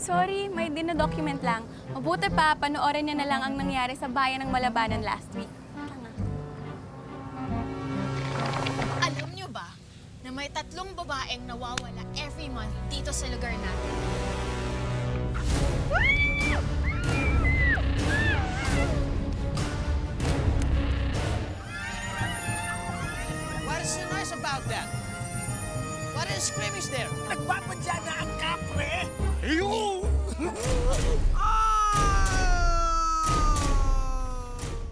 Sorry, may dino-document lang. Mabuti pa, panoorin niya na lang ang nangyari sa bayan ng Malabanan last week. Alam niyo ba na may 3 babaeng nawawala every month dito sa lugar natin? What is so nice about that? What is screaming there? Nagpapadya na ang kapre! Ayun!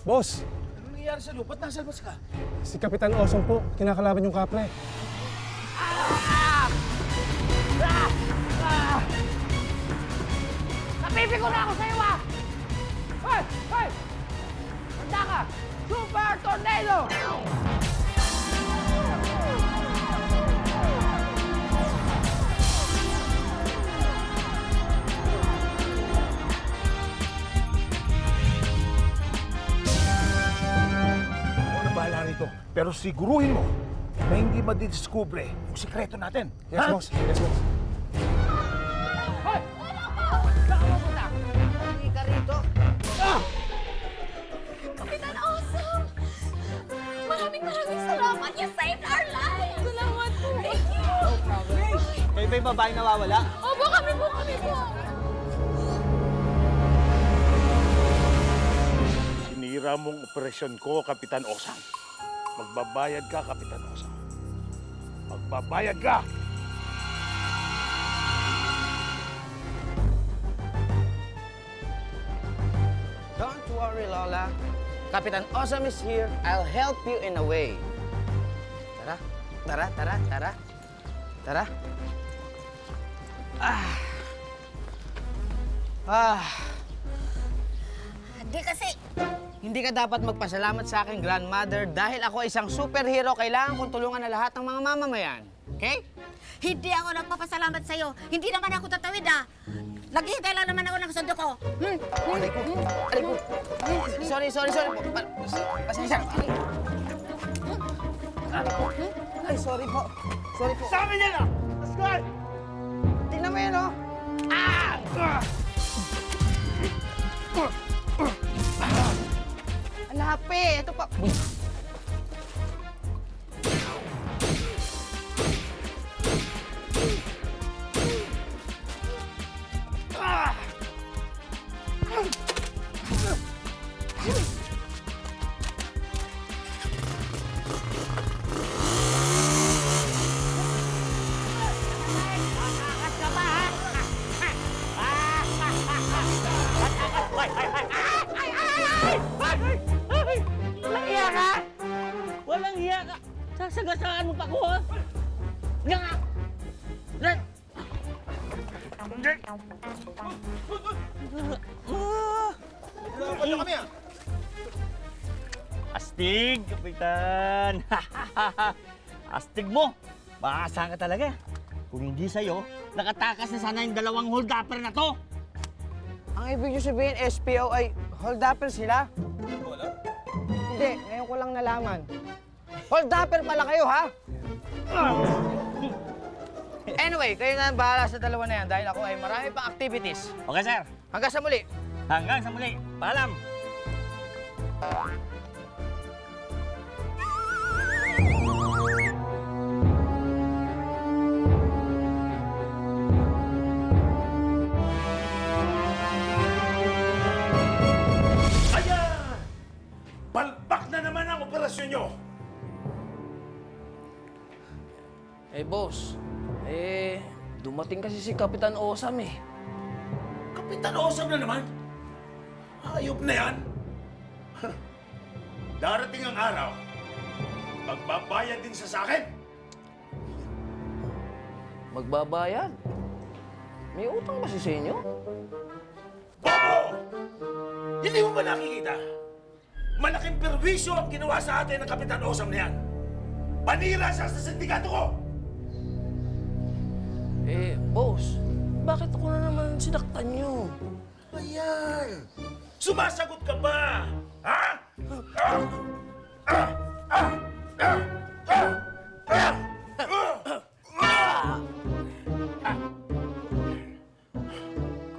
Boss, Anong nangyayari sa lupa? Ba't nasa labas ka? si Kapitan Osong po, kinakalaban yung kapre. Napipi ko na ako sa'yo, ah! Hoy! Hoy! Handa ka! Super Tornado! Ako na bahala rito. Pero siguruhin mo na hindi madidiskubre yung sikreto natin. Yes, ha? boss. Yes, boss. Hoy! Saan ka mapunta? Hindi ka rito. Kapitan Awesome! Maraming salamat. You saved our lives! Salamat po. Thank you! Kayo ba yung babaeng nawawala? Opo, kami po. Sinira mong operasyon ko, Kapitan Osang. Magbabayad ka, Kapitan Osang. Magbabayad ka! Don't worry, Lola. Kapitan Awesome is here. I'll help you in a way. Tara, tara, tara, tara. Tara. Hindi kasi. Hindi ka dapat magpasalamat sa akin, grandmother, dahil ako isang superhero. Kailangan kong tulungan na lahat ng mga mamamayan. Okay? Hindi ako nagpapasalamat sa'yo. Hindi naman ako tatawid, ah. Naghihintay lang naman ako ng sundo ko. Aray ko. Aray ko. Sorry. Pasensya. Aray ko. Ay, sorry po. Sorry po. Sabi niya na! Pascual! Tingnan mo yun, oh. Ang lapi. Ito pa. Walang hiya ka! Walang hiya ka! Sasagasaan mo pa ko, ha? Nga! Ano kami ah? Astig, Kapitan! Astig mo! Maasahan ka talaga. Kung hindi sa'yo, nakatakas na sana yung 2 hold-upper na to! Ang ibig nyo sabihin, SPO ay hold-upper sila? Hindi, ngayon ko lang nalaman. Hold-upper pala kayo, ha? Anyway, kayo na ang bahala sa dalawa na yan dahil ako ay marami pang activities. Okay, sir. Hanggang sa muli. Hanggang sa muli. Paalam! Ayan! Palpak na naman ang operasyon nyo! Boss, dumating kasi si Kapitan Osam eh. Kapitan Osam na naman? Hayop na yan! Darating ang araw, magbabayad din sa akin! Magbabayad? May utang ba si sa inyo? Bobo! Hindi mo ba nakikita? Malaking perwisyo ang ginawa sa atin ng Kapitan Osam na yan. Panira siya sa sindikato ko! Boss, bakit ako na naman sinaktan nyo? Ayan! Sumasagot ka ba? Ha?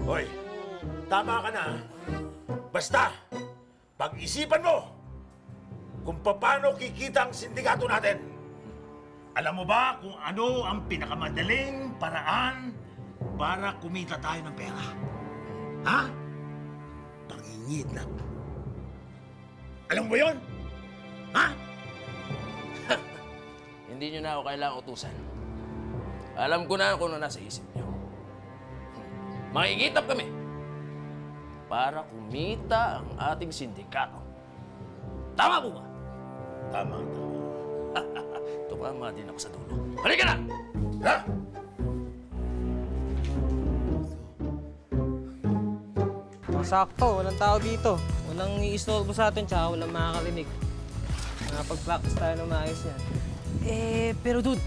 Hoy, tama ka na. Basta, pag-isipan mo kung paano kikita ang sindikato natin. Alam mo ba kung ano ang pinakamadaling paraan para kumita tayo ng pera? Ha? Pangingid lang. Alam mo ba yun? Ha? Hindi nyo na ako kailangang utusan. Alam ko na kung ano nasa isip nyo. Makikitap kami para kumita ang ating sindikato. Tama po ba? Tama, tama. Tumama din ako sa dulo. Halika na! Ha? Sakto, walang tao dito. Walang i-istorbo sa atin, tsaka walang makakarinig. Nakapag-practice tayo ng maayos yan. Pero dude,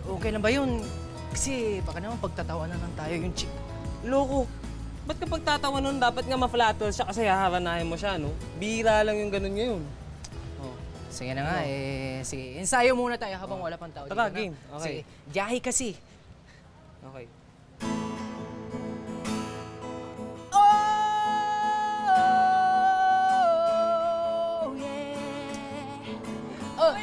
okay lang ba yun? Kasi baka naman pagtatawanan lang tayo yung chick. Loko, ba't kapag tatawa nun, dapat nga ma-flatter siya kasi haharanahin mo siya, no? Bihira lang yung ganun ngayon. Sige na nga, sige. Ensayo muna tayo habang wala pang tao. Tara, dito, game. na. Okay. Sige, jahe kasi. Okay. Oh, yeah. Oh,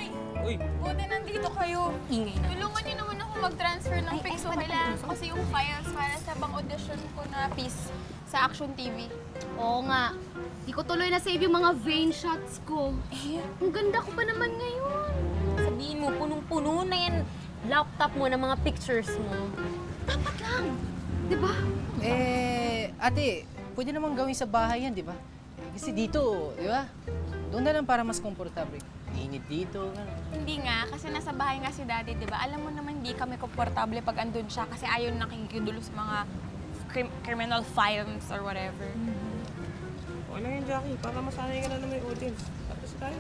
Uy, Buti nandito kayo. Ingay na. Tulungan niyo naman ako mag-transfer ng pics. So, kailangan ko kasi yung files para sa bang audition ko na piece sa Action TV. Oo nga. Di ko tuloy na-save yung mga vein shots ko. Ang ganda ko pa naman ngayon. Sabihin mo, punong-puno na yan laptop mo ng mga pictures mo. Dapat lang. Di ba? ate, pwede namang gawin sa bahay yan, di ba? Kasi dito, di ba? Doon na lang para mas komportable. Init dito, gano'n. Hindi nga, kasi nasa bahay nga si Daddy, di ba? Alam mo naman, hindi kami komportable pag andun siya kasi ayaw nakikidulo sa mga criminal files or whatever. okay lang yan, Jackie. Para masanay ka na naman yung audience. Tapos tayo.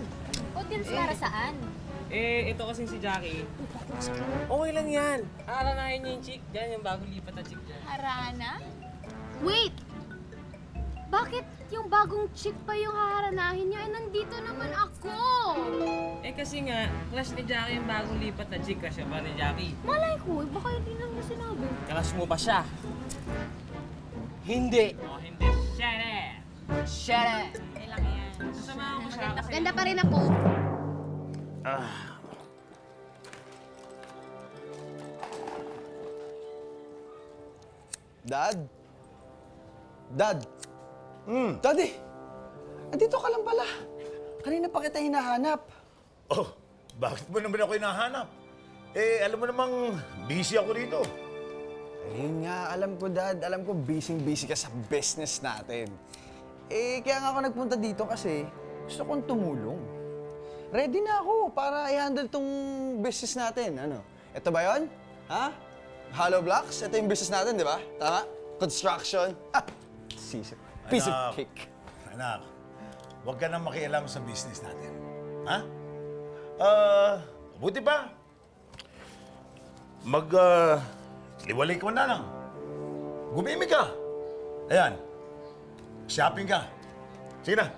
Audience para saan? Ito kasing si Jackie. Okay lang yan. Haaranahin niyo yung chick. Diyan yung bagong lipat na chick dyan. Harana? Wait! Bakit yung bagong chick pa yung haharanahin niya? Eh, nandito naman ako! Kasi nga, crush ni Jackie yung bagong lipat na chick. Crush ba ni Jackie? Malay ko, baka hindi lang niya sinabi. Crush mo ba siya? Hindi. Hindi. Shut up! Shut up! Okay lang yan. Sasamahan ko siya kasi... Ganda pa rin ako. Dad? Dad? Daddy! Andito ka lang pala. Kanina pa kita hinahanap. Oh, bakit mo naman ako hinahanap? Alam mo namang busy ako dito. Ayun nga, alam ko, Dad. Alam ko, busy-busy ka sa business natin. Kaya nga ako nagpunta dito kasi gusto kong tumulong. Ready na ako para i-handle tong business natin. Ano? Ito ba yon? Ha? Hollow blocks? Ito yung business natin, di ba? Tama? Construction? Piece of Anak. cake. Anak, huwag ka nang makialam sa business natin. Ha? Buti pa. Liwalay ka na lang. Gumimik ka. Ayan. Shopping ka. Sige na.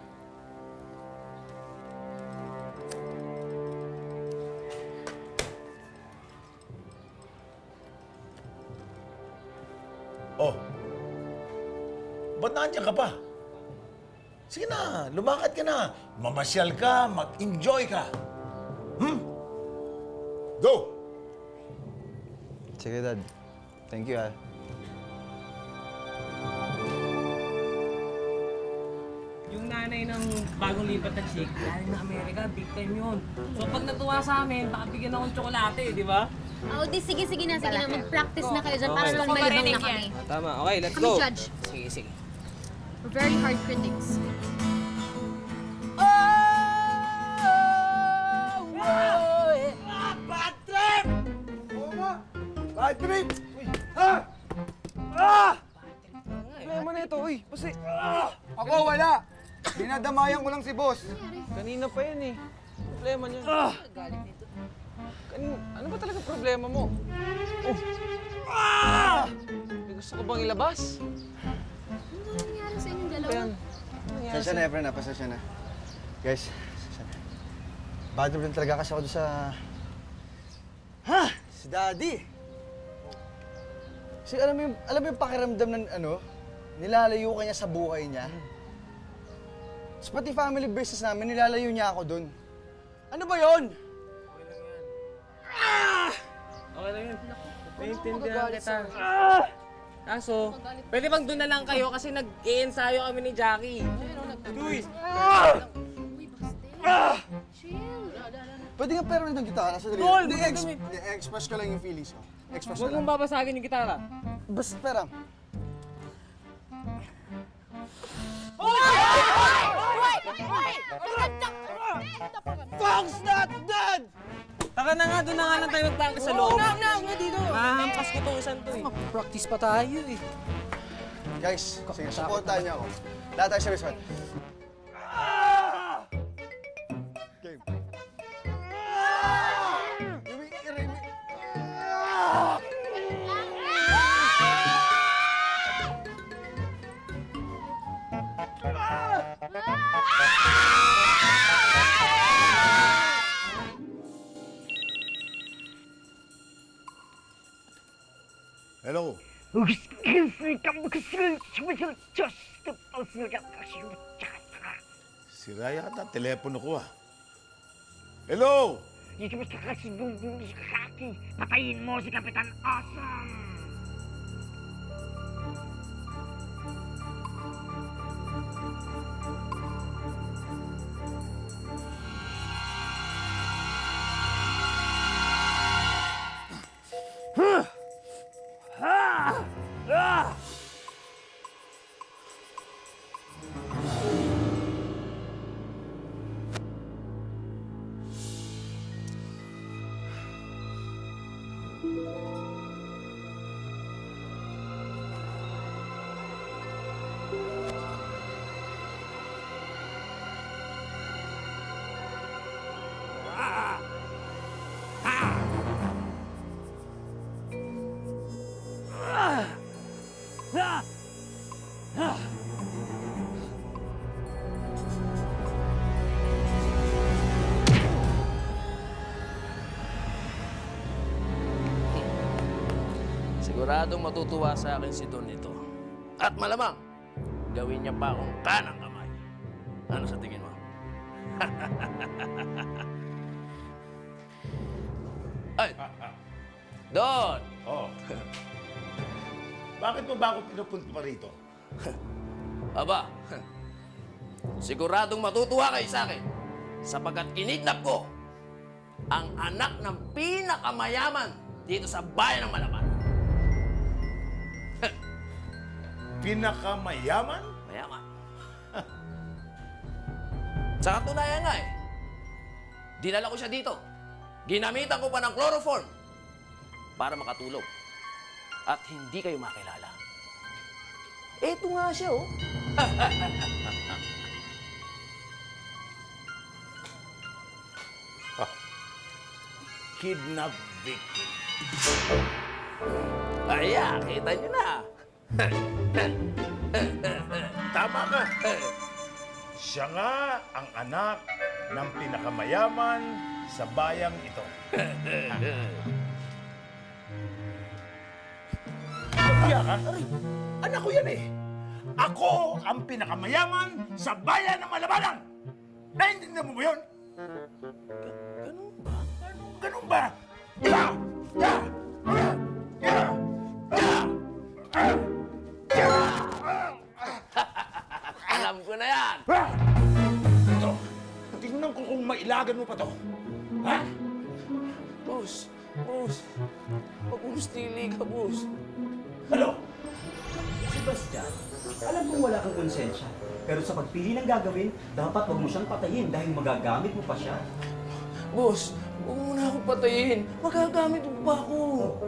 Oh. Ba't nandiyan ka pa? Sige na, lumakad ka na. Mamasyal ka, mag-enjoy ka. Go! Sige, Dad. Thank you, ha. Yung nanay ng bagong lipat na chick, galing na Amerika, big time yun. So pag natuwa sa amin, baka bigyan akong tsokolate, di ba? Oh, sige na. Mag-practice na kayo dyan para Okay. lang Gusto ko malibang marinig na kami. yan. Tama, okay, let's Kami go. judge. Sige, sige. We're very hard critics. Bad trip! Ha? Problema na ito, uy. Kasi... Ako, wala. Dinadamayan ko lang si boss. Kanina pa yan eh. Problema niya. Ano ba talaga problema mo? May gusto ko bang ilabas? Ano nangyari sa inyong dalawa? Ayan. Pasensya na, Efren, pasensya na. Guys, pasensya na. Bad trip lang talaga kasi ako doon sa... Si Daddy! Kasi alam mo yung pakiramdam ng nilalayo ka niya sa buhay niya. Tapos pati family business namin, nilalayo niya ako dun. Ano ba yon? Okay lang yun. Naiintindihan kita. Kaso, pwede bang doon na lang kayo kasi nag-i-ensayo kami ni Jackie. Luis! Chill. Pwede nga pero ng gitara sa dali. Tol, Hindi, bakit kami- express ko lang yung feelings ko. Express ko Huwag lang. mong babasagin yung gitara. Basta pera. Fox not dead! Taka na nga, doon na nga lang tayo magpractice sa loob. Oo, dito. Mahampas ko tong isang to eh. Practice pa tayo eh. Guys, sige, supportahan niyo ako. Lahat tayo sa basement. Game. Hello? Sira yata, telepono ko ah. Hello? Patayin mo si Kapitan Awesome! Siguradong matutuwa sa akin si Don nito. At malamang, gawin niya pa akong kanang kamay. Ano sa tingin mo? Ay! Don! Oh. Bakit mo ba ako pinupunta pa rito? Aba, siguradong matutuwa kayo sa akin sapagkat kinidnap ko ang anak ng pinakamayaman dito sa bayan ng Malapan. Pinakamayaman? Mayaman. Sa katunayan nga dinala ko siya dito. Ginamitan ko pa ng chloroform para makatulog. At hindi kayo makilala. Eto nga siya, oh. Kidnap victim. Aya, kita niyo na. Tama ka. Siya nga ang anak ng pinakamayaman sa bayang ito. Kaya ka? Anak ko yan eh. Ako ang pinakamayaman sa bayan ng Malabanan. Naintindihan mo ba yun? Ganun ba? Ganun ba? Ya! Ya! Ya! Ya! Ya! Alam ko na yan. Ito, tingnan ko kung mailagan mo pa to. Ha? Boss, huwag mong stili ka, boss. Ano? Sebastian, alam kong wala kang konsensya. Pero sa pagpili ng gagawin, dapat wag mo siyang patayin dahil magagamit mo pa siya. Boss, huwag mo na akong patayin. Magagamit mo pa ako.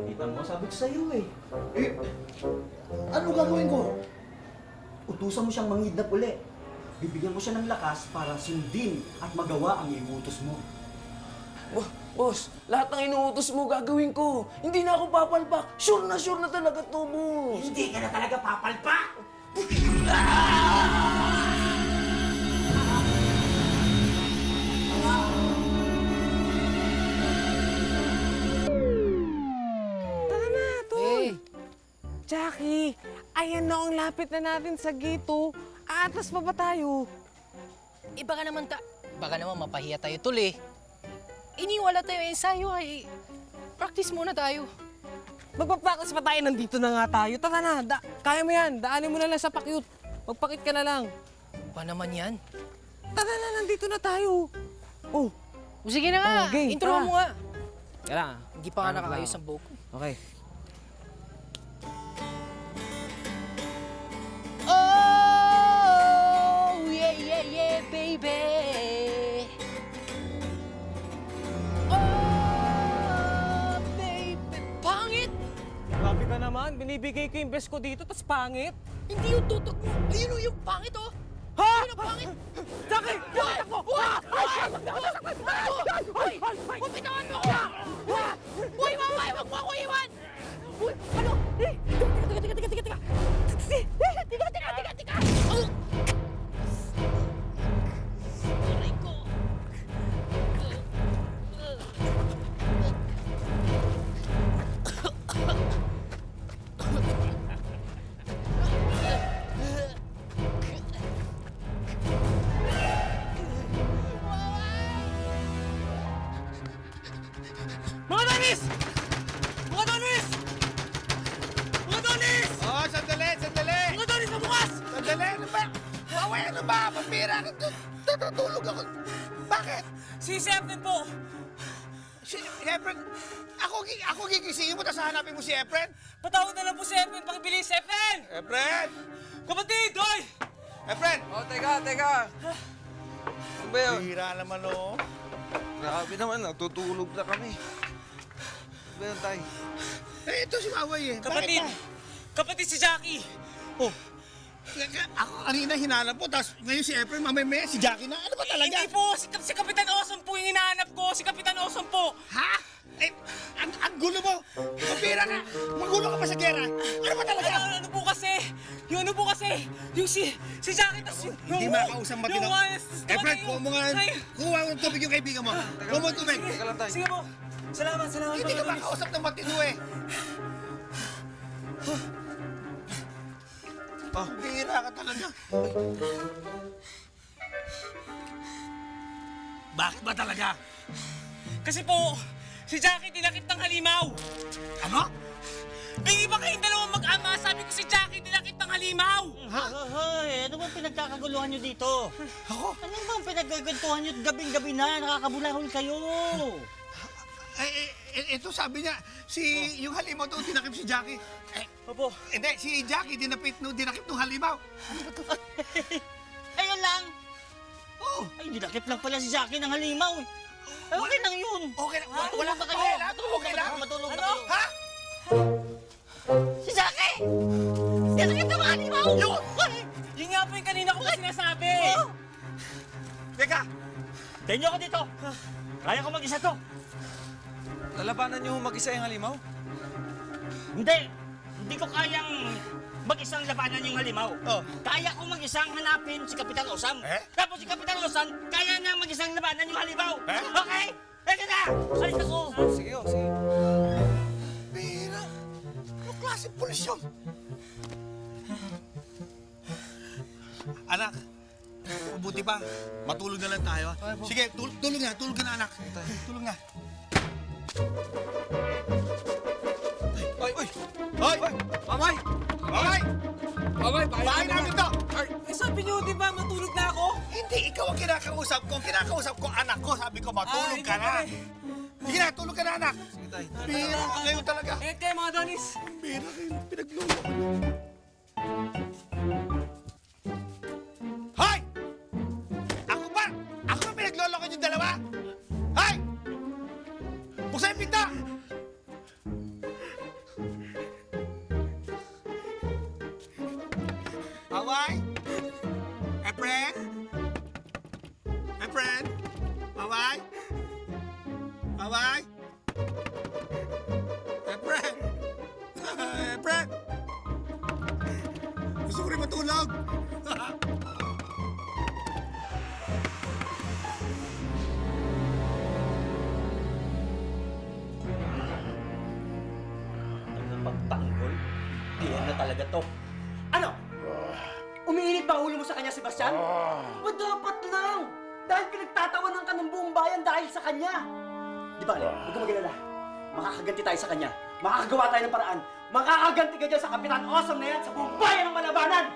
Kita mo, sabi ko sa'yo eh. Eh, ano gagawin ko? Utusan mo siyang mangidnap uli. Bibigyan mo siya ng lakas para sundin at magawa ang iutos mo. Boss, lahat ng inuutos mo gagawin ko. Hindi na ako papalpak. Sure na talaga to, boss. Hindi ka na talaga papalpak! Jackie, ayan na ang lapit na natin sa gate, oh. Aatras pa ba tayo? Baka naman mapahiya tayo tuli. Iniwala tayo ensayo ay practice muna tayo. Magpa-practice pa tayo, nandito na nga tayo. Tara na, kaya mo yan. Daanin mo na lang sa pakyut. Magpakit ka na lang. Pa naman yan? Tara na, nandito na tayo. Oh. Sige na nga, game, intro tara. mo nga. Kailangan. Hindi pa nga nakaayos ang buhok ko. Okay. Oh, yeah, yeah, yeah, baby. Oh, baby. Pangit! Grabe ka naman, binibigay ko yung best ko dito, tas pangit. Hindi yung tutok mo. Ayun o, yung pangit oh. Ha? Ayun ang pangit. Jackie! Jackie! Uy! Pupitawan mo ako! Uy, mamay! Huwag mo ako iwan! Uy, ano? Teka! Teka! Aray ko! Mga Donis! Mga Donis! Mga Donis! Oh, sandali! Mga Donis, mabukas! Sandali! Ano ba? Away, ano ba? Pambira ka! Tatutulog ako! Bakit? Si Efren po! Si Efren? Ako gigisingin mo, tapos hanapin mo si Efren? Patawag na lang po si Efren, pakibilis, Efren! Efren! Kapatid, oy! Efren! Oh, teka! Ano ba yun? Bira naman, oh. Grabe naman, natutulog na kami. Ano ba yun, Tay? Eh, ito si Maway eh. Kapatid! Kapatid si Jackie! Oh, Ako kanina hinanap po, tapos ngayon si Efren, mamaya si Jackie na. Ano ba talaga? hindi po! Si Kapitan Awesome po yung hinahanap ko! Si Kapitan Awesome po! Ha? Eh, ang gulo mo! Mabira ka! Magulo ka pa sa gera! Ano ba talaga? Ano po kasi? Yung ano po kasi? Yung si Jackie, tas yung... Hindi makausap matino. Efren, kuha mo nga, kuha mo ng tubig yung kaibigan mo. Kuha mo ng tubig. Sige po! Salamat! Hindi ka makausap ng matino eh. Oh, bira ka talaga. Bakit ba talaga? Kasi po, si Jackie dinakip ng halimaw! Ano? Di ba kayong dalawang mag-ama? Sabi ko si Jackie dinakip ng halimaw! Hoy, ano bang pinagkakaguluhan nyo dito? Ako? Ano bang pinagkagantuhan nyo gabing-gabi na? Nakakabulahol kayo! Ito sabi niya, yung halimaw to, dinakip si Jackie. Opo. Hindi, si Jackie dinakip nung halimaw. Ano ba to? Ayun lang! Oo. Ay, dinakip lang pala si Jackie ng halimaw. Ay, okay lang yun. Okay lang. Wala ka kayo. okay lang. Okay lang. Matulog na Ano? kayo. Ha? Si Jackie! Dinakip ng halimaw! Yun! Yun nga po yung kanina ko pa sinasabi! Teka! Tayo nyo ako dito! Kaya ko mag-isa to! Lalabanan niyo mag-isa yung halimaw? Hindi! Hindi ko kayang mag-isang labanan yung halimaw. Oh. Kaya ko mag-isang hanapin si Kapitan Osam. Eh? Tapos si Kapitan Osam, kaya niya mag-isang labanan yung halimaw. Eh? Okay? Eka na! Alis ako! Sige, sige. Bira! Anong klaseng pulis yun? Anak, mabuti pa. Matulog na lang tayo. Ha? Sige, tulog na. Tulog ka na, anak. Tulog na. Oy! Oy! Oy! Mamay! Mamay! Mamay, bahay namin to! Eh sabi niyo, di ba, matulog na ako? Hindi, ikaw ang kinakausap ko. Ang kinakausap ko, anak ko. Sabi ko, matulog ka na. Sige na, tulog ka na, anak. Sige, Tay. Bira kayo talaga. Eh kayo mga Donis! Bira kayo. Pinaglolo ko niyo. Hoy! Ako ba? Ako ba pinaglolo ko yung dalawa? Hoy! Buksan yung pinto! Away? Efren? Efren? Away? Away? Efren? Efren? Gusto ko rin matulog. Pagtanggol? Di na talaga to. Ano? Umiinit ba ulo mo sa kanya, Sebastian? Dapat lang! Dahil pinagtatawanan ka ng buong bayan dahil sa kanya! Di ba, huwag ka mag-alala. Makakaganti tayo sa kanya. Makakagawa tayo ng paraan. Makakaganti ka dyan sa Kapitan Awesome na yan sa buong bayan ng Malabanan!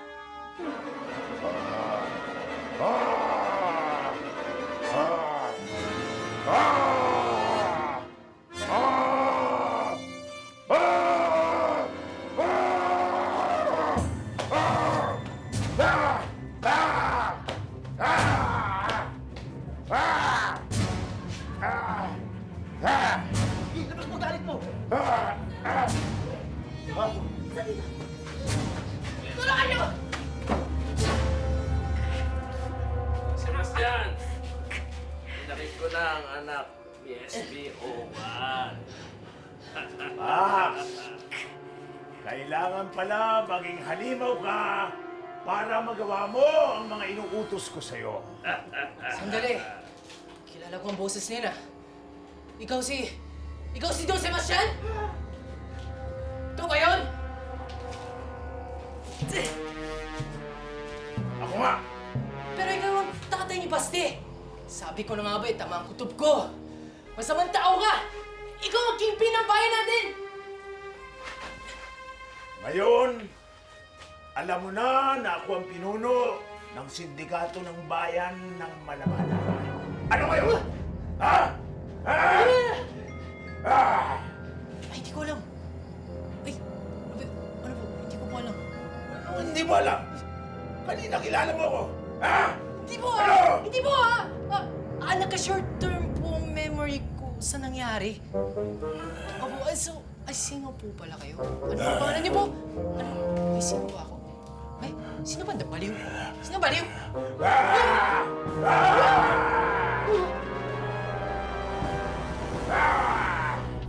Labas mo galit mo! Tulungan niyo! Sebastian! Pinakit ko na ang anak ni SBO1. Max! Kailangan pala maging halimaw ka para magawa mo ang mga inuutos ko sa'yo. Sandali. Kilala ko ang boses niya na. Ikaw si Don Sebastian? Ikaw ba yun? Ako nga! Pero ikaw ang tatay ni Basti. Sabi ko na nga ba, tama ang kutob ko. Masamang tao ka! Ikaw ang kingpin ng bayan natin! Ngayon, alam mo na ako ang pinuno ng sindikato ng bayan ng Malabanan. Ano kayo? Ha? Ha? Ay, hindi ko alam. Ay, ano po? Hindi ko po alam. Hindi mo alam? Kanina kilala mo ako. Ha? Hindi po Ano? Hindi po nagka-short term po ang memory ko sa nangyari. Opo, sino po pala kayo? Ano po pangalan niyo po? Ay, sino po ako? Ay, sino ba? Baliw? Sino baliw?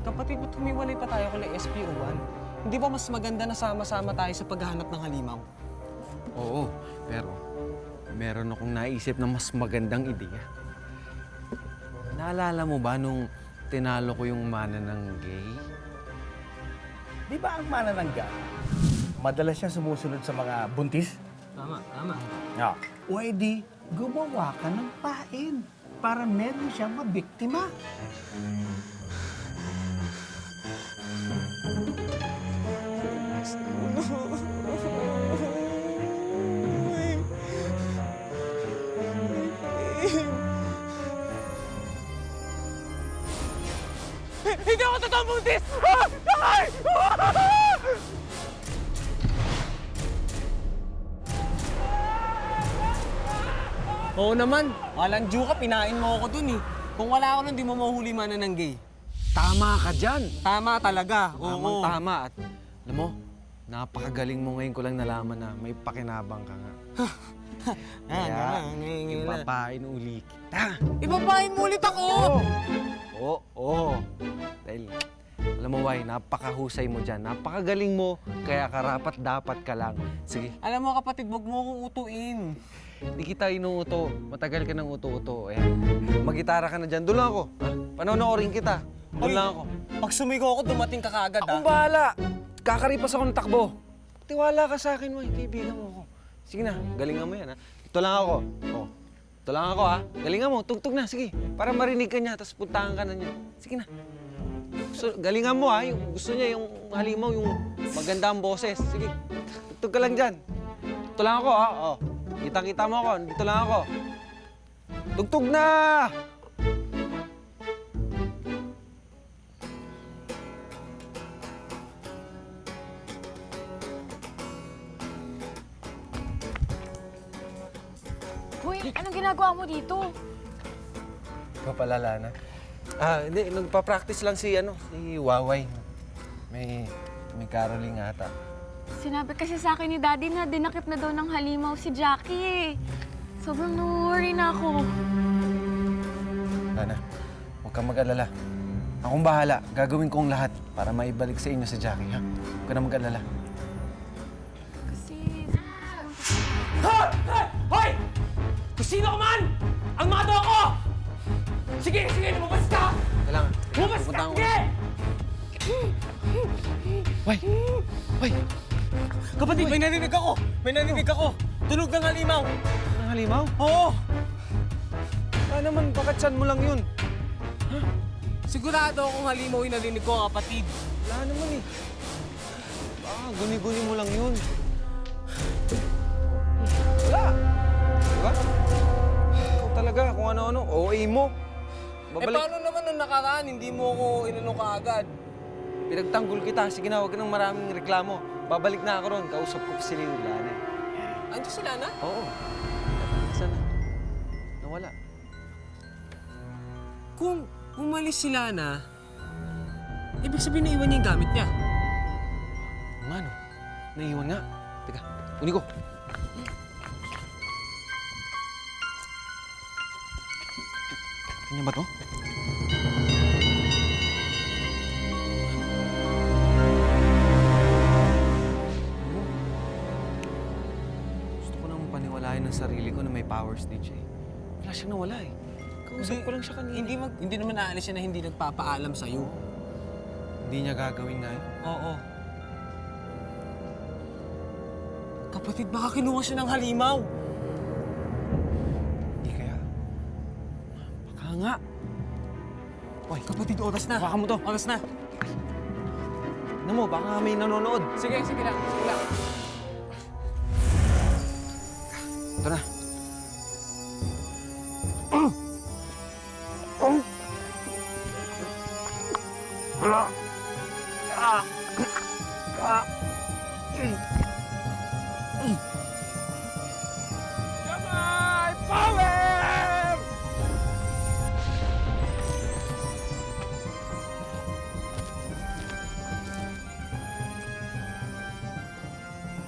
Kapatid, ba't humiwalay pa tayo kung SPO1? Hindi ba mas maganda na sama-sama tayo sa paghahanap ng halimaw? Oo, pero meron akong naisip na mas magandang ideya. Naalala mo ba nung tinalo ko yung mana ng gay? Di ba ang mananangga, madalas siya sumusunod sa mga buntis? Tama. Yeah. O edi, gumawa ka ng pain para meron siyang mabiktima. Hindi ako totoong buntis! Oo naman. Walang Jew ka, pinain mo ako dun eh. Kung wala ako nun, di mo mahuli mana ng gay. Tama ka dyan! Tama talaga. Oo. Tama. At alam mo, napakagaling mo ngayon ko lang nalaman na may pakinabang ka nga. Kaya, ipapain uli kita. Ipapain mo ulit ako! Oo. Dahil, alam mo, Wai, napakahusay mo dyan. Napakagaling mo, kaya karapat-dapat ka lang. Sige, Alam mo kapatid, wag mo akong utuin. di kita inuuto. Matagal ka nang uto-uto. Ayan, mag-gitara ka na dyan. Doon lang ako. Panonoorin kita. Doon lang ako. Pag sumigaw ako, dumating ka kaagad Akong bahala. Kakaripas ako ng takbo. Tiwala ka sa akin, Wai. Kaibigan mo ako. Sige na, galingan mo yan, ha? Ito lang ako. Oh. Ito lang ako, ha? Galingan mo, tugtog na, sige. Para marinig ka niya, tapos puntahan ka na niya. Sige na. Galingan mo, ha? Yung gusto niya, yung halimaw, yung maganda ang boses. Sige, tugtog ka lang dyan. Ito lang ako, ha? Oh. Kitang-kita mo ako, dito lang ako. Tugtog na! Hoy, anong ginagawa mo dito? Ikaw pala, Lana. Hindi. Nagpa-practice lang si Waway. May caroling ata. Sinabi kasi sa akin ni Daddy na dinakip na daw ng halimaw si Jackie eh. Sobrang na-worry na ako. Lana, huwag kang mag-alala. Akong bahala. Gagawin ko ang lahat para maibalik sa inyo si Jackie, ha? Huwag ka na mag-alala. Kasi... Hoy! Kung sino ka man! Ang mga ko! Sige, lumabas ka! Kailangan. Lumabas ka! Pupuntahan ko. Sige! Wai! Kapatid, may narinig ako! May narinig ako! Tunog ng halimaw! Ang halimaw? Oo! Wala naman, bakit saan mo lang yun? Sigurado akong halimaw yung narinig ko, kapatid. Wala naman eh. Baka guni-guni mo lang yun. Wala! Diba? Ikaw talaga, kung ano-ano, OA mo. Paano naman nung nakaraan, hindi mo ako inano kaagad? Pinagtanggol kita. Sige na, huwag ka ng maraming reklamo. Babalik na ako ron. Kausap ko pa si Lana. Andiyan si Lana? Oo. Sana. Nawala. Kung umalis si Lana, ibig sabihin naiwan niya yung gamit niya. Nga no? Naiwan nga. Teka, kunin ko. Kanya ba to? Gusto ko nang paniwalain ng sarili ko na may powers din siya eh. Wala siyang nawala eh. Kausap ko lang siya kanina. Hindi naman naalis siya na hindi nagpapaalam sa'yo. Hindi niya gagawin nga yun. Oo. Kapatid, baka kinuha siya ng halimaw. Hindi kaya. Baka nga. Hoy, kapatid, oras na. Baka mo to. Oras na. Ano mo, baka may nanonood. Sige lang. Sige lang. Ito na.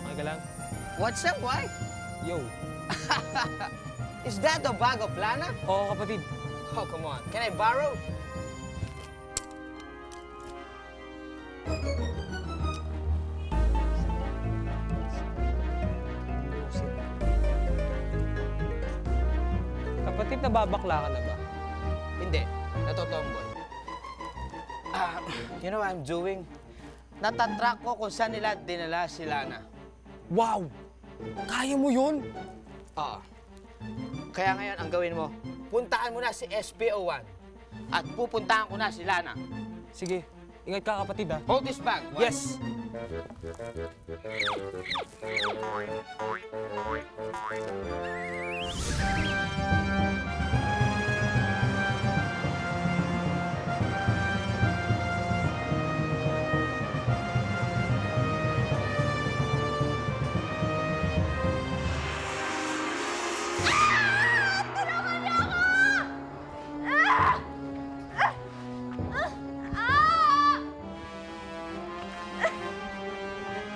Okay ka lang? What's up, boy? Yo. Is that the bag of Lana? Oo, kapatid. Oh, come on. Can I borrow? Kapatid, nababakla ka na ba? Hindi. Natotombol. You know what I'm doing? Natatrack ko kung saan nila dinala si Lana. Wow! Kaya mo yun? Oo. Kaya ngayon, ang gawin mo, puntaan mo na si SPO1 at pupuntahan ko na si Lana. Sige. Ingat ka, kapatid, ha? Hold this bag. One. Yes!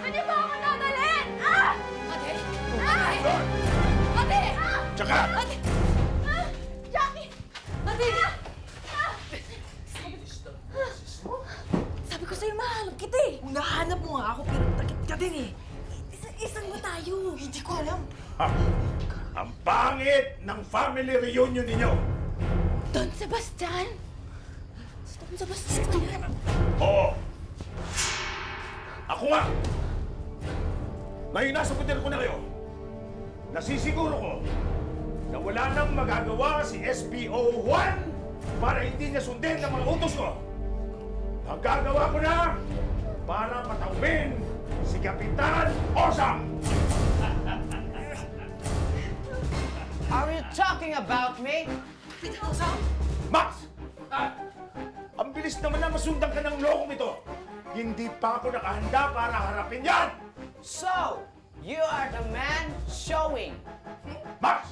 Pwede ba ako dadalhin? Ate! Ate! Tsaka! Ate! Jackie! Ate! Sabi ko sa'yo, mahanap kita eh. Kung nahanap mo nga ako, pero takit ka din eh. Isan ba tayo? Hindi ko alam. Ha! Ang pangit ng family reunion ninyo! Don Sebastian? Don Sebastian? Oo! Ako nga! Ngayon nasa poder ko na kayo. Nasisiguro ko na wala nang magagawa si SPO1 para hindi niya sundin ang mga utos ko. Ang gagawa ko na para patawin si Kapitan Osam! Are you talking about me? Max! Ang bilis naman na masundan ka ng lokong ito. Hindi pa ako nakahanda para harapin yan! So, you are the man showing. Max!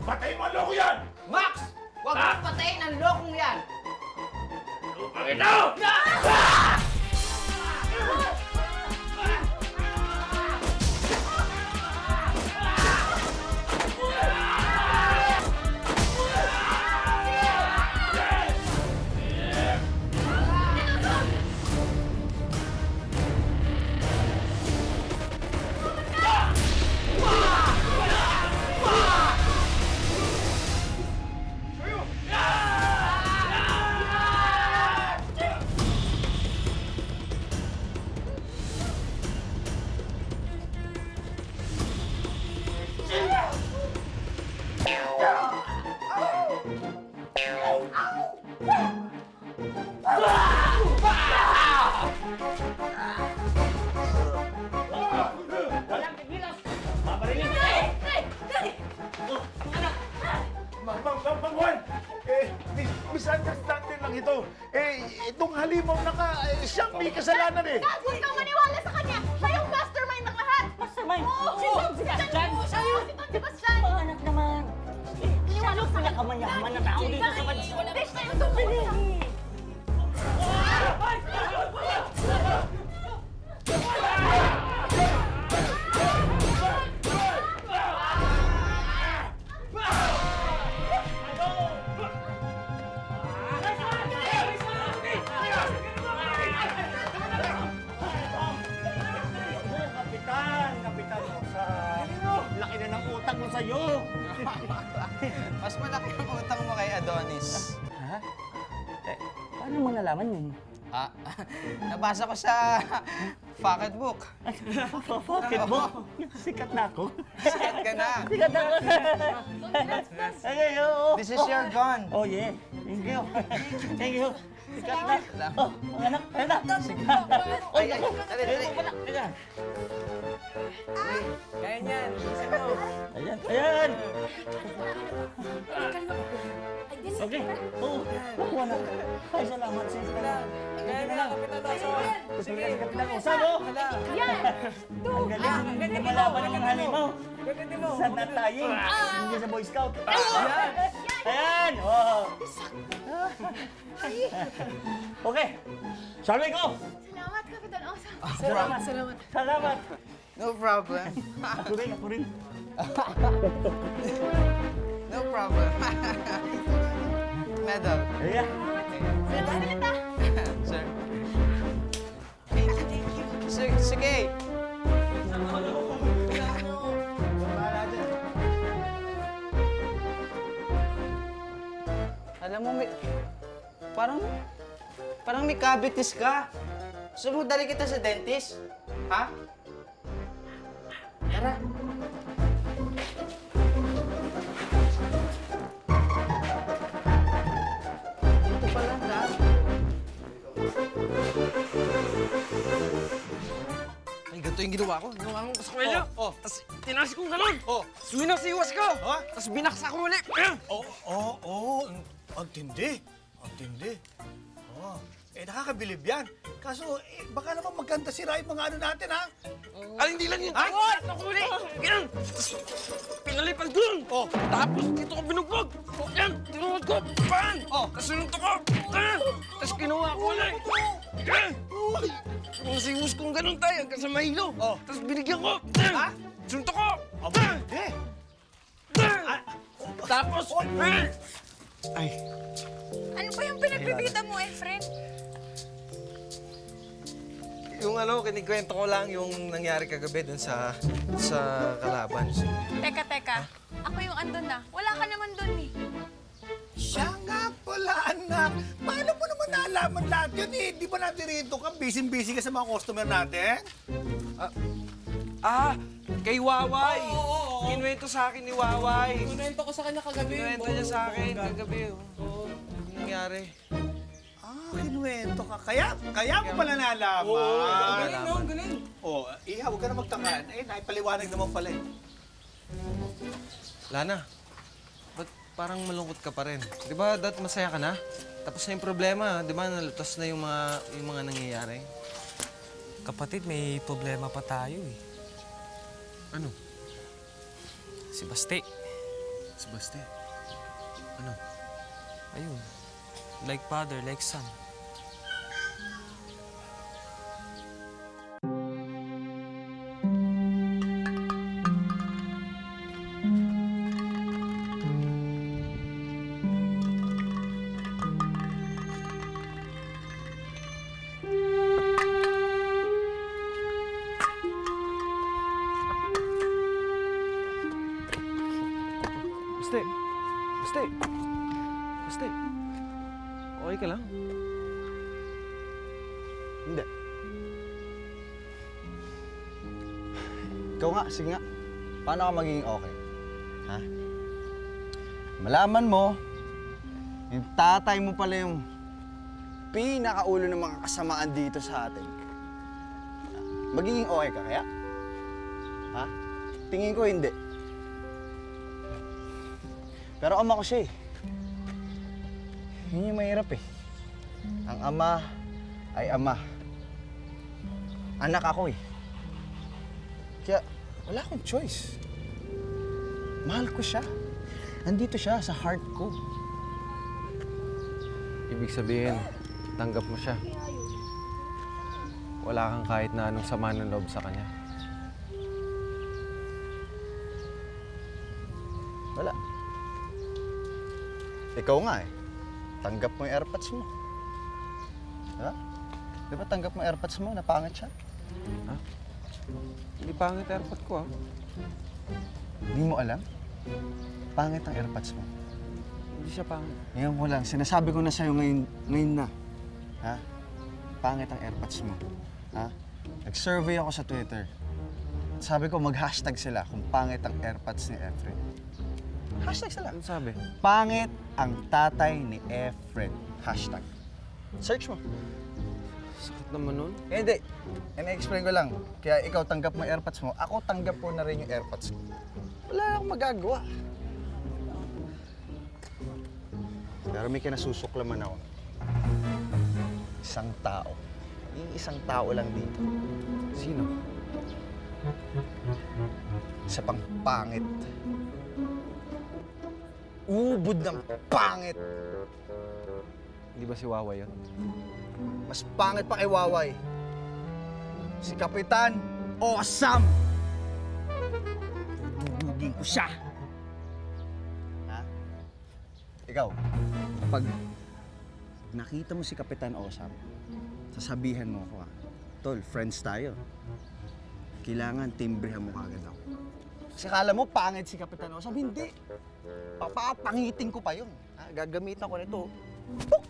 Patayin mo ang loko yan! Max! Huwag mong patayin ang lokong yan! Lupang ito! Dad, huwag kang maniwala sa kanya! Siya yung mastermind ng lahat! Mastermind? Oo! Sino ang Sebastian? Siya yun! Si Don Sebastian! Anak naman. Siya yung pinakamayaman na tao dito sa bansa. Hindi, siya yung tumulong! Kapitan Osa. Laki na ng utang mo sa'yo. Mas malaki ang utang mo kay Adonis. Ha? Paano mo nalaman yun? Ah, nabasa ko sa pocketbook. Bakit mo? Sikat na ako. Sikat ka na. Sikat na ako. Ay, oo. This is your gun. Oh, yeah. Thank you. Thank you. Sikat na. Oh, mga anak. Ayan na. Ay, ay, dali, dali. Ayan. Kaya niyan. Isa mo. Ayan. Ayan. Okay. Oo. Nakuha na. Ay, salamat sis. Kaya na lang. Sige. Kapitan Osa, no? Yan! Ang galing. Hindi malaban ng halimaw. Sa natayo. Hindi sa Boy Scout. Ayan. Ayan. Oh. Okay. Shall we go? Salamat, Kapitan Osa! Salamat. Salamat. No problem. Ako rin, ako rin. No problem. Medal. Ayan. Salamat kita! Sir. Sige. Alam mo, parang may cavities ka. Gusto mo dali kita sa dentist? Ha? Tara. Dito pala, ha? Ay, ganito yung ginawa ko. Ginawa ko sa kwelyo. Oh. Tapos tinaas kong ganun. Oh. Siwas ko. Oh. Tapos binaksak ko ulit. Oo. Ang tindi. Ang tindi. Oh. Nakakabilib yan. Kaso, baka naman magkanta sira yung mga ano natin, ha? Ay, hindi lang yun. Ay! Ako ulit. Yan. Tapos pinalipan ko yun. Oh. Tapos dito ko binugbog. Oh. Yan. Tinuod ko. Pan. Oh. Tapos sinuntok ko. Yan. Tapos kinuha ko ulit. Yan. Kung siwas kong ganun tayo hanggang sa mahilo. Oh. Tapos binigyan ko. Ha? Suntok ko. Hindi. Tapos, ay. Ano ba yung pinagbibida mo, Efren? Yung kinikwento ko lang yung nangyari kagabi dun sa kalaban. Teka. Ako yung andun na. Wala ka naman dun eh. Siya nga pala, anak. Paano mo naman nalaman lahat yun, eh? Di ba natirito ka? Busy-busy ka sa mga customer natin? Kay Waway. Kinuwento sa akin ni Waway. Kunento ko sa kanya kagabi. Kinuwento niya sa akin kagabi. Oo. Ano nangyari? Kinuwento ka. Kaya mo pala nalaman. Galing, no? Galing. Iha, huwag ka na magtaka. Naipaliwanag naman pala eh. Lana, ba't parang malungkot ka pa rin? Di ba, masaya ka na? Tapos na yung problema, di ba? Nalutas na yung mga nangyayari. Kapatid, may problema pa tayo eh. Ano? Si Basti. Si Basti? Ano? Ayun. Like father, like son. Basti. Okay ka lang? Hindi. Ikaw nga, sige nga. Paano ka magiging okay? Ha? Malaman mo, yung tatay mo pala yung pinakaulo ng mga kasamaan dito sa atin. Magiging okay ka kaya? Ha? Tingin ko hindi. Pero ama ko siya eh. Yun yung mahirap eh. Ang ama ay ama. Anak ako eh. Kaya wala akong choice. Mahal ko siya. Nandito siya sa heart ko. Ibig sabihin, tanggap mo siya. Wala kang kahit na anong sama ng loob sa kanya. Wala. Ikaw nga eh. Tanggap mo yung airpods mo. Ha? Di ba tanggap mo yung airpods mo? Napangit siya? Ha? Hindi pangit airpod ko, ha? Hindi mo alam? Pangit ang airpods mo. Hindi siya pangit. Ngayon ko lang. Sinasabi ko na sa'yo ngayon na. Ha? Pangit ang airpods mo. Ha? Nag-survey ako sa Twitter. Sabi ko mag-hashtag sila kung pangit ang airpods ni Efren. Hashtag sila. Ano sabi? Pangit ang tatay ni Efren. Hashtag. Search mo. Sakit naman nun. Hindi. Ina-explain ko lang. Kaya ikaw tanggap mo yung airpods mo, ako tanggap ko na rin yung airpods ko. Wala akong magagawa. Pero may kinasusuklaman ako. Isang tao. Yung isang tao lang dito. Sino? Isa pang pangit. Ubod ng pangit. Hindi ba si Wawa yun? Mas pangit pa kay Waway. Si Kapitan Awesome! Dudugin ko siya! Ha? Ikaw, kapag nakita mo si Kapitan Awesome, sasabihan mo ako, Tol, friends tayo. Kailangan timbrehan mo kagad ako. Kasi kala mo pangit si Kapitan Awesome, hindi. Papapangitin ko pa yun. Ha? Gagamitan ko nito. Puk!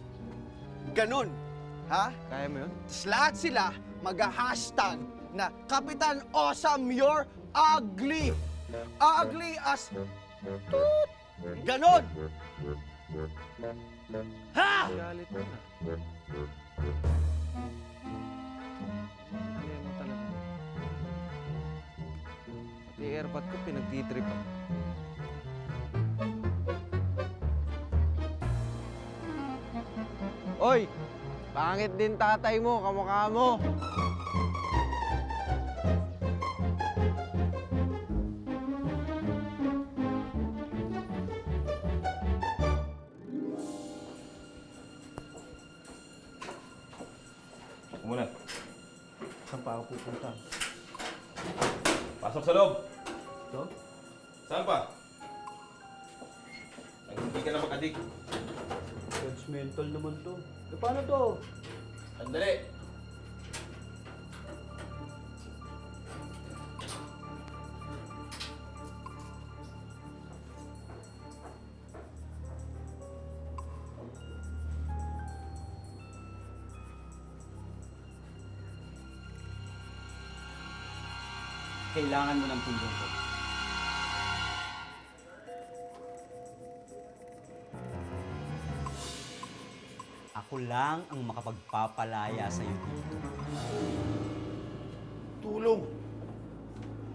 Ganon. Ha? Kaya mo yun? Tapos lahat sila mag-hashtag na Kapitan Awesome, you're ugly. Ugly as toot. Ganon. Ha? Galit mo na. Kaya mo talaga. Pati airpod ko pinagtitripan. Oy! Pangit din tatay mo, kamukha mo. Muna. Saan pa ako pupunta? Pasok sa loob. Ito? Saan pa? Ang hindi ka na makadik. Judgmental naman to. E paano to? Sandali. Kailangan mo ng tulong ko. Ako lang ang makapagpapalaya sa'yo dito. Tulong.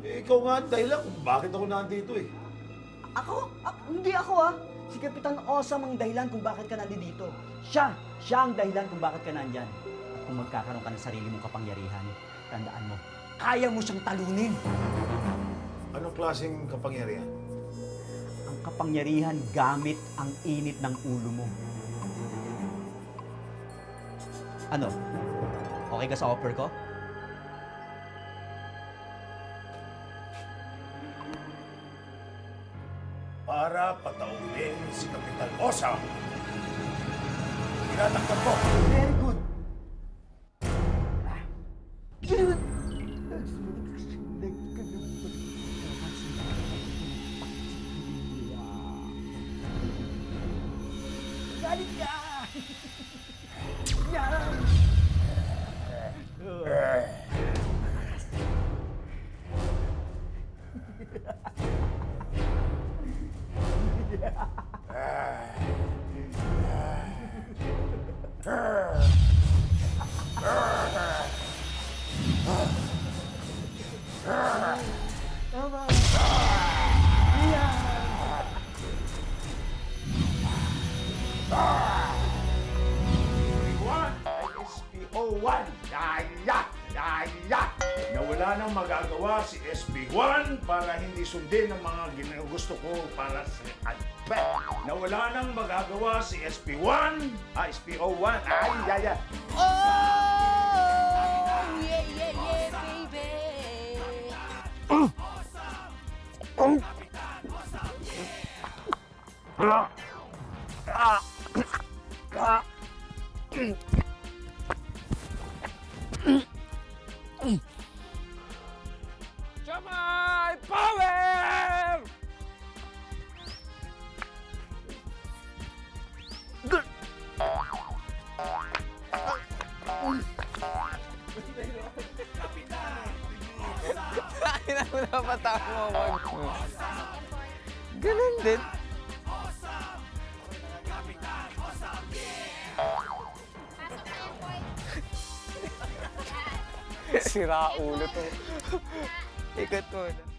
Eh, ikaw nga ang dahilan kung bakit ako nandito eh. Ako? Hindi ako ah. Si Kapitan Awesome ang dahilan kung bakit ka nandito. Siya ang dahilan kung bakit ka nandyan. At kung magkakaroon ka ng sarili mong kapangyarihan, tandaan mo, kaya mo siyang talunin. Anong klaseng kapangyarihan? Ang kapangyarihan gamit ang init ng ulo mo. Ano? Okay ka sa offer ko? Para pataunin si Kapitan Awesome. Tinatakpan ko. Very good. Galit ka! wala nang magagawa si SB1 para hindi sundin ang mga ginugusto ko para sa Advent. Na wala nang magagawa si SB1, SPO1, yaya. Jamay Power! Ay, na mo napatawa mo. Ganun din. Sira ulo to. Ikot mo na.